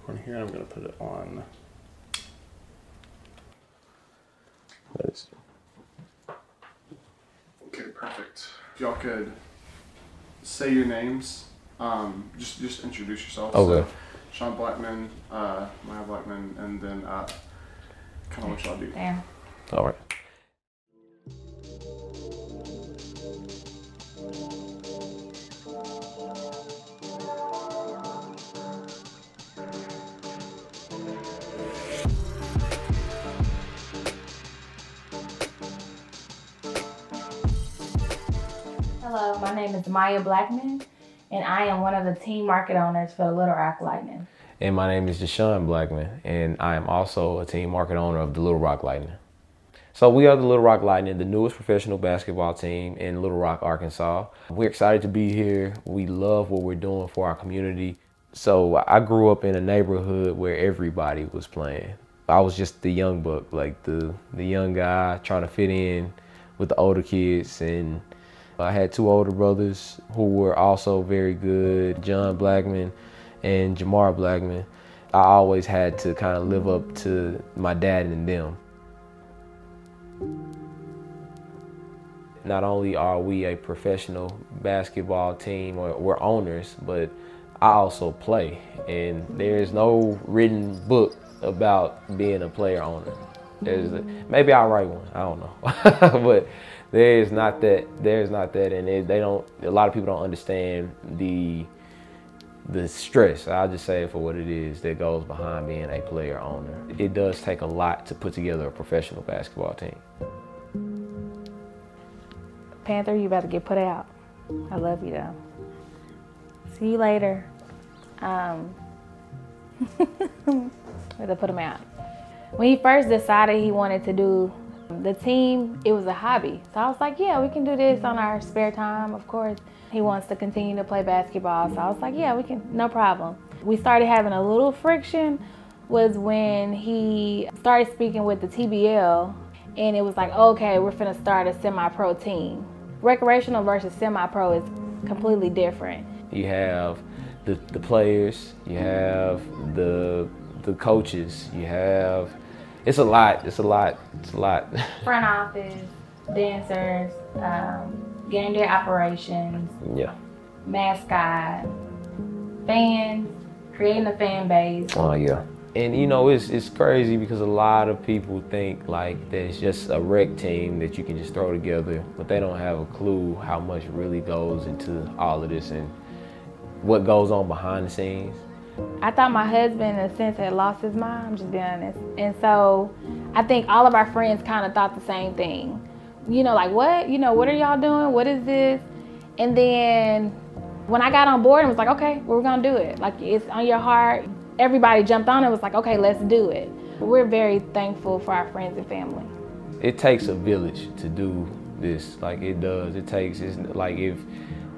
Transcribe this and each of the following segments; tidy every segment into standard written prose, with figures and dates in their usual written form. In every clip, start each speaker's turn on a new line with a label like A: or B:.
A: on here. I'm going to put it on.
B: Nice.
A: Okay, perfect. If y'all could say your names, just introduce yourselves.
B: Okay.
A: So, Sean Blackmon, Miya Blackmon, and then kind of what y'all do.
C: Damn.
B: All right.
C: Hello, my name is Miya Blackmon, and I am one of the team market owners for the Little Rock Lightning.
B: And my name is Jushun Blackmon, and I am also a team market owner of the Little Rock Lightning. So we are the Little Rock Lightning, the newest professional basketball team in Little Rock, Arkansas. We're excited to be here. We love what we're doing for our community. So I grew up in a neighborhood where everybody was playing. I was just the young buck, like the young guy trying to fit in with the older kids. And I had two older brothers who were also very good, John Blackmon and Jamar Blackmon. I always had to kind of live up to my dad and them. Not only are we a professional basketball team, or we're owners, but I also play. And there's no written book about being a player owner. Maybe I'll write one, I don't know. But there's not that, and they don't, a lot of people don't understand the stress, I'll just say it for what it is, that goes behind being a player owner. It does take a lot to put together a professional basketball team.
C: Panther, you about to get put out. I love you though. See you later. We have to put him out. When he first decided he wanted to do the team, it was a hobby. So I was like, yeah, we can do this on our spare time, of course. He wants to continue to play basketball. So I was like, yeah, we can, no problem. We started having a little friction was when he started speaking with the TBL, and it was like, okay, we're finna start a semi-pro team. Recreational versus semi-pro is completely different.
B: You have the players, you have the coaches, you have, it's a lot.
C: Front office, dancers, game day operations,
B: yeah,
C: mascot, fans, creating a fan base.
B: Oh yeah. And you know, it's crazy because a lot of people think like that it's just a rec team that you can just throw together, but they don't have a clue how much really goes into all of this and what goes on behind the scenes.
C: I thought my husband, in a sense, had lost his mind, I'm just being honest. And so I think all of our friends kind of thought the same thing. You know, like, what? You know, what are y'all doing? What is this? And then when I got on board and was like, okay, we're gonna do it. Like, it's on your heart. Everybody jumped on and was like, okay, let's do it. We're very thankful for our friends and family.
B: It takes a village to do this, like it does. It's like if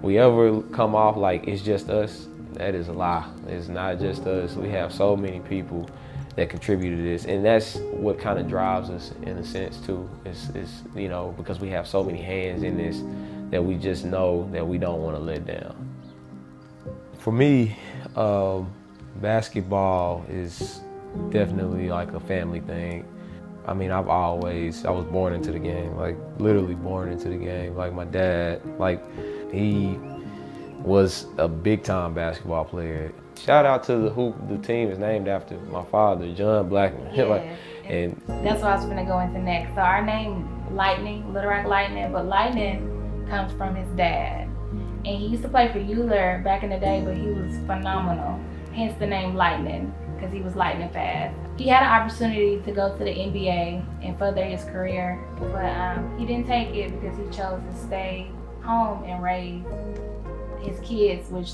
B: we ever come off like it's just us, that is a lie. It's not just us. We have so many people that contribute to this, and that's what kind of drives us in a sense too. It's you know, because we have so many hands in this that we just know that we don't want to let down. For me, basketball is definitely like a family thing. I mean, I was born into the game, like literally born into the game. Like my dad, like he was a big time basketball player. Shout out to the team is named after my father, John Blackmon.
C: Yeah,
B: like, and
C: that's what I was gonna go into next. So our name, Lightning, Little Rock Lightning, but Lightning comes from his dad. And he used to play for Euler back in the day, but he was phenomenal. Hence the name Lightning, because he was lightning fast. He had an opportunity to go to the NBA and further his career, but he didn't take it because he chose to stay home and raise his kids, which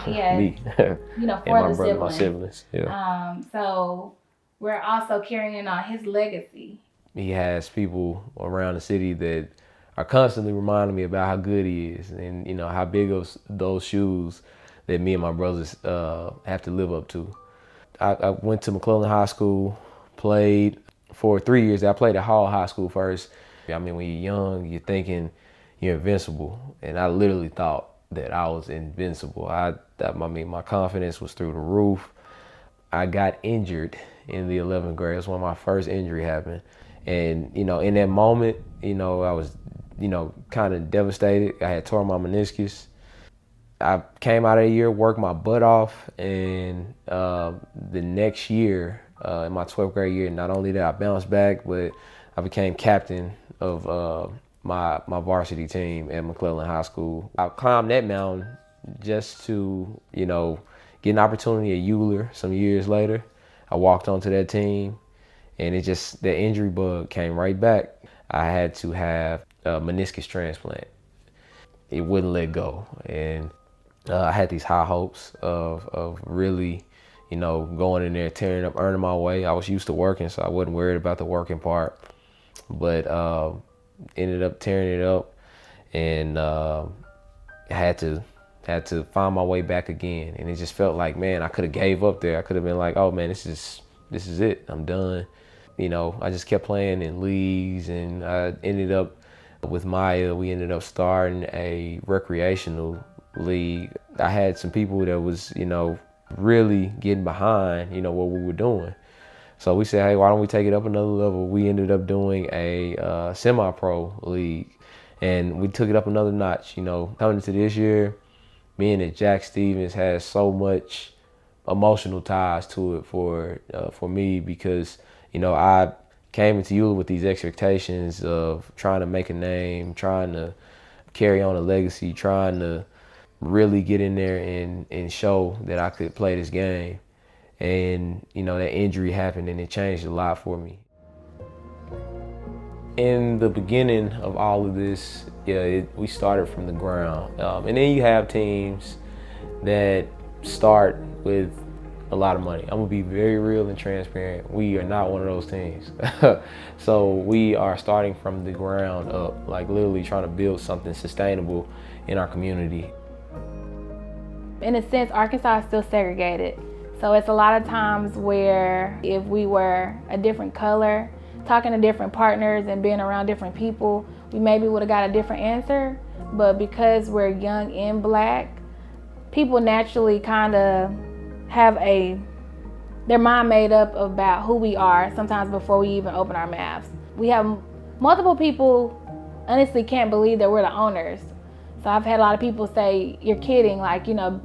C: he has,
B: me.
C: You know,
B: and
C: for
B: my
C: the
B: brother, my
C: siblings.
B: siblings. Yeah.
C: So we're also carrying on his legacy.
B: He has people around the city that are constantly reminding me about how good he is, and you know how big of those shoes that me and my brothers have to live up to. I went to McClellan High School, played for 3 years. I played at Hall High School first. I mean, when you're young, you're thinking you're invincible, and I literally thought that I was invincible. I mean, my confidence was through the roof. I got injured in the 11th grade. It was when my first injury happened. And, you know, in that moment, you know, I was, you know, kind of devastated. I had torn my meniscus. I came out of the year, worked my butt off, and the next year, in my 12th grade year, not only did I bounce back, but I became captain of my varsity team at McClellan High School. I climbed that mountain just to, you know, get an opportunity at Euler some years later. I walked onto that team, and the injury bug came right back. I had to have a meniscus transplant. It wouldn't let go, and I had these high hopes of really, you know, going in there, tearing up, earning my way. I was used to working, so I wasn't worried about the working part, but ended up tearing it up, and I had to find my way back again. And it just felt like, man, I could have gave up there. I could have been like, oh man, this is it. I'm done. You know, I just kept playing in leagues, and I ended up with Maya. We ended up starting a recreational league. I had some people that was, you know, really getting behind, you know, what we were doing. So we said, hey, why don't we take it up another level? We ended up doing a semi-pro league, and we took it up another notch. You know, coming into this year, being that Jack Stevens has so much emotional ties to it for me, because, you know, I came into Euler with these expectations of trying to make a name, trying to carry on a legacy, trying to really get in there and show that I could play this game. And, you know, that injury happened, and it changed a lot for me. In the beginning of all of this, we started from the ground. And then you have teams that start with a lot of money. I'm gonna be very real and transparent. We are not one of those teams. So we are starting from the ground up, like literally trying to build something sustainable in our community.
C: In a sense, Arkansas is still segregated. So it's a lot of times where if we were a different color, talking to different partners and being around different people, we maybe would have got a different answer. But because we're young and black, people naturally kind of have their mind made up about who we are sometimes before we even open our mouths. We have multiple people honestly can't believe that we're the owners. So I've had a lot of people say, you're kidding, like, you know,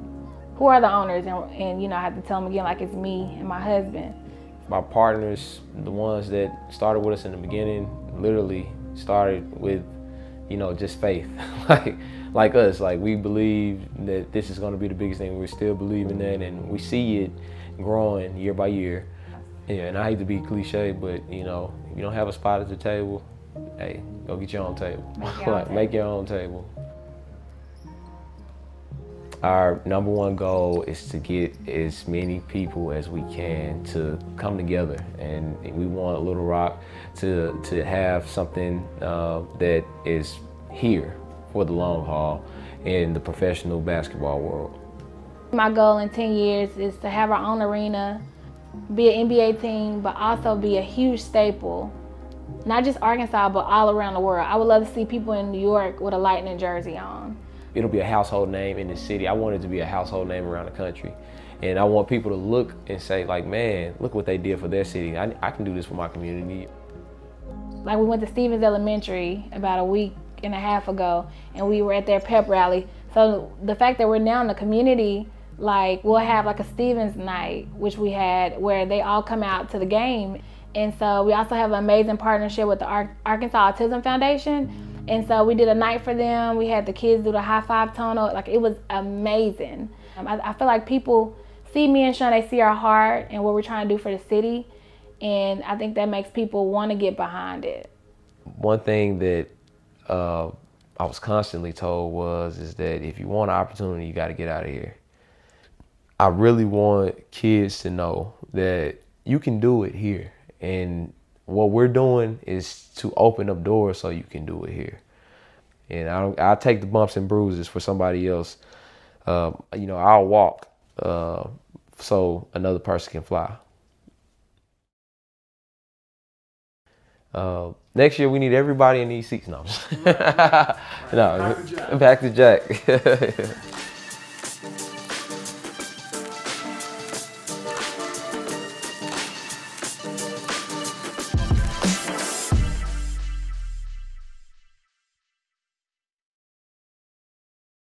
C: who are the owners? And you know, I have to tell them again, like, it's me and my husband.
B: My partners, the ones that started with us in the beginning, literally started with, you know, just faith. like us, like we believe that this is going to be the biggest thing. We still believe in that, and we see it growing year by year. Yeah, and I hate to be cliche, but you know, if you don't have a spot at the table, hey, go get your own table. Make your own table. Our number one goal is to get as many people as we can to come together, and we want Little Rock to have something that is here for the long haul in the professional basketball world.
C: My goal in 10 years is to have our own arena, be an NBA team, but also be a huge staple, not just Arkansas, but all around the world. I would love to see people in New York with a Lightning jersey on. It'll be a household name in the city. I want it to be a household name around the country. And I want people to look and say, like, man, look what they did for their city. I can do this for my community. Like, we went to Stevens Elementary about a week and a half ago, and we were at their pep rally. So the fact that we're now in the community, like, we'll have like a Stevens night, which we had, where they all come out to the game. And so we also have an amazing partnership with the Arkansas Autism Foundation. And so we did a night for them. We had the kids do the high five tonal. Like, it was amazing. I feel like people see me and Sean, they see our heart and what we're trying to do for the city. And I think that makes people want to get behind it. One thing that I was constantly told is that if you want an opportunity, you got to get out of here. I really want kids to know that you can do it here. And what we're doing is to open up doors so you can do it here. And I'll take the bumps and bruises for somebody else. You know, I'll walk so another person can fly. Next year we need everybody in these seats. No, no, back to Jack.